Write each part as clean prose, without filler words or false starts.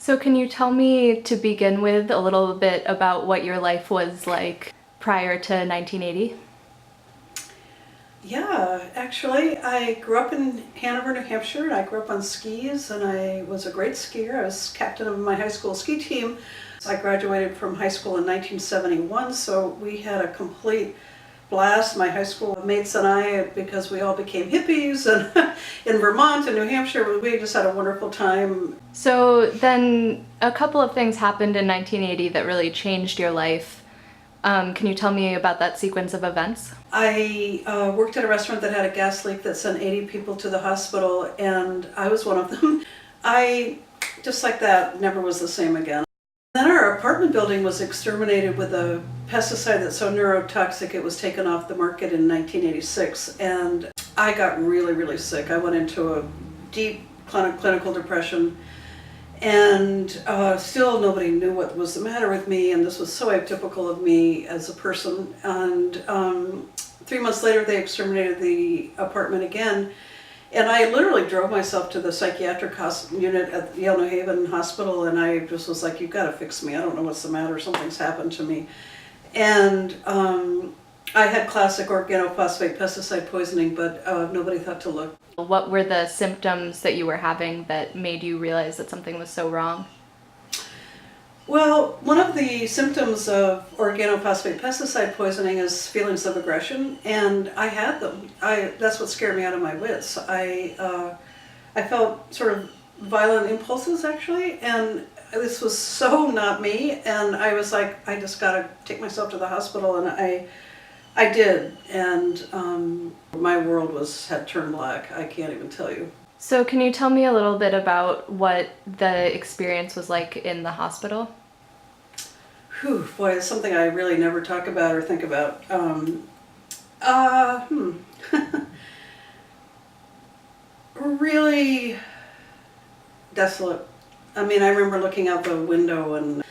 So can you tell me, to begin with, a little bit about what your life was like prior to 1980? Yeah, actually, I grew up in Hanover, New Hampshire, and I grew up on skis, and I was a great skier. I was captain of my high school ski team. I graduated from high school in 1971, so we had a complete blast, my high school mates and I, because we all became hippies, and in Vermont and New Hampshire, we just had a wonderful time. So then a couple of things happened in 1980 that really changed your life. Can you tell me about that sequence of events? I worked at a restaurant that had a gas leak that sent 80 people to the hospital, and I was one of them. I, just like that, never was the same again. Then our apartment building was exterminated with a pesticide that's so neurotoxic it was taken off the market in 1986, and I got really, really sick. I went into a deep clinical depression, and still nobody knew what was the matter with me, and this was so atypical of me as a person. And 3 months later they exterminated the apartment again, and I literally drove myself to the psychiatric unit at Yale New Haven Hospital, and I just was like, you've got to fix me, I don't know what's the matter, something's happened to me. And I had classic organophosphate pesticide poisoning, but nobody thought to look. What were the symptoms that you were having that made you realize that something was so wrong? Well, one of the symptoms of organophosphate pesticide poisoning is feelings of aggression, and I had them. That's what scared me out of my wits. I felt sort of violent impulses, actually, and this was so not me, and I was like, I just gotta take myself to the hospital, and I did, and my world had turned black. I can't even tell you. So can you tell me a little bit about what the experience was like in the hospital? Whew, boy, it's something I really never talk about or think about. Really desolate. I mean, I remember looking out the window, and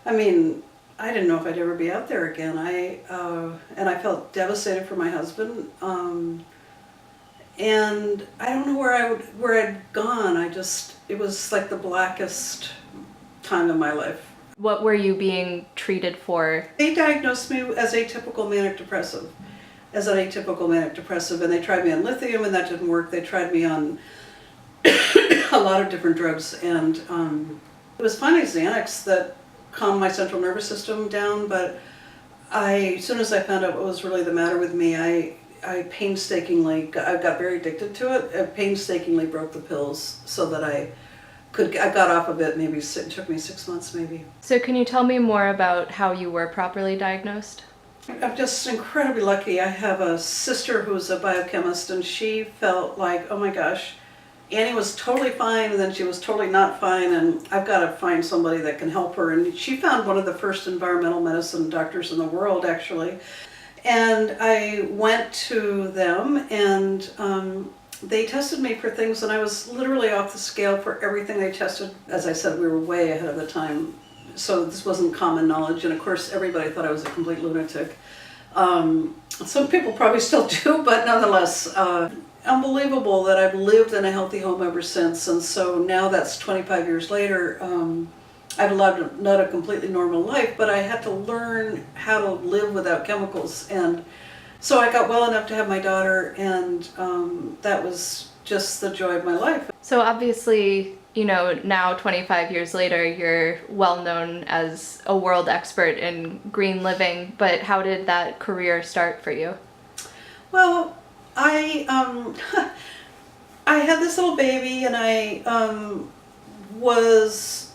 I mean, I didn't know if I'd ever be out there again. And I felt devastated for my husband. And I don't know where I'd gone. It was like the blackest time of my life. What were you being treated for? They diagnosed me as an atypical manic depressive, and they tried me on lithium, and that didn't work. They tried me on a lot of different drugs, and it was finally Xanax that calmed my central nervous system down, but as soon as I found out what was really the matter with me, I got very addicted to it. I painstakingly broke the pills so that I got off of it. Maybe it took me 6 months, maybe. So can you tell me more about how you were properly diagnosed? I'm just incredibly lucky. I have a sister who's a biochemist, and she felt like, oh my gosh, Annie was totally fine, and then she was totally not fine, and I've got to find somebody that can help her. And she found one of the first environmental medicine doctors in the world, actually. And I went to them, and they tested me for things, and I was literally off the scale for everything they tested. As I said, we were way ahead of the time, so this wasn't common knowledge, and of course everybody thought I was a complete lunatic. Some people probably still do, but nonetheless, unbelievable that I've lived in a healthy home ever since. And so now that's 25 years later, I've led a completely normal life, but I had to learn how to live without chemicals. And so I got well enough to have my daughter, and that was just the joy of my life. So obviously, now 25 years later, you're well known as a world expert in green living, but how did that career start for you? Well, I had this little baby, and I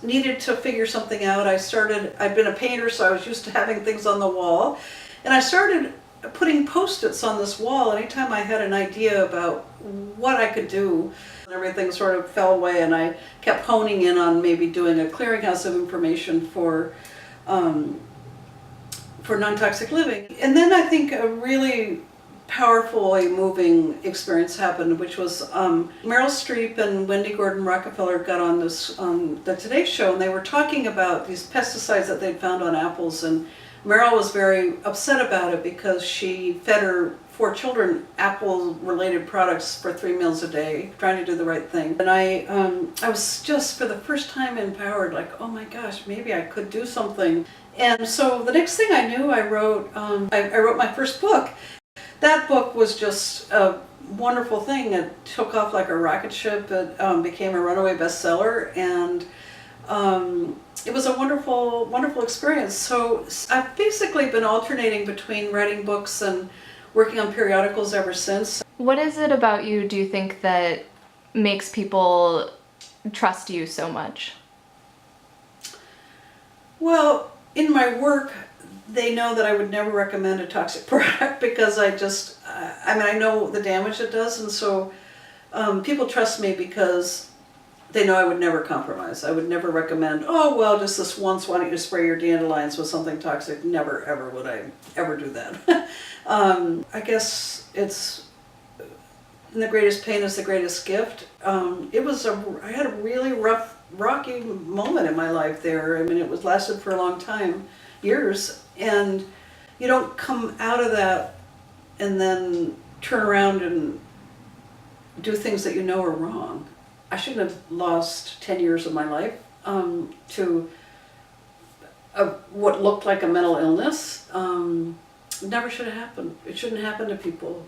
needed to figure something out. I'd been a painter, so I was used to having things on the wall, and I started putting Post-its on this wall anytime I had an idea about what I could do. Everything sort of fell away, and I kept honing in on maybe doing a clearinghouse of information for non-toxic living. And then I think a really powerfully moving experience happened, which was Meryl Streep and Wendy Gordon Rockefeller got on the Today Show, and they were talking about these pesticides that they'd found on apples, and Meryl was very upset about it because she fed her 4 children Apple-related products for 3 meals a day, trying to do the right thing. And I was just, for the first time, empowered, like, oh my gosh, maybe I could do something. And so the next thing I knew, I wrote my first book. That book was just a wonderful thing. It took off like a rocket ship. It became a runaway bestseller, and it was a wonderful, wonderful experience. So I've basically been alternating between writing books and working on periodicals ever since. What is it about you, do you think, that makes people trust you so much? Well, in my work, they know that I would never recommend a toxic product because I know the damage it does, and so people trust me because they know I would never compromise. I would never recommend, oh, well, just this once, why don't you spray your dandelions with something toxic? Never, ever would I ever do that. I guess it's, the greatest pain is the greatest gift. I had a really rough, rocky moment in my life there. I mean, it lasted for a long time, years, and you don't come out of that and then turn around and do things that you know are wrong. I shouldn't have lost 10 years of my life to what looked like a mental illness. It never should have happened. It shouldn't happen to people.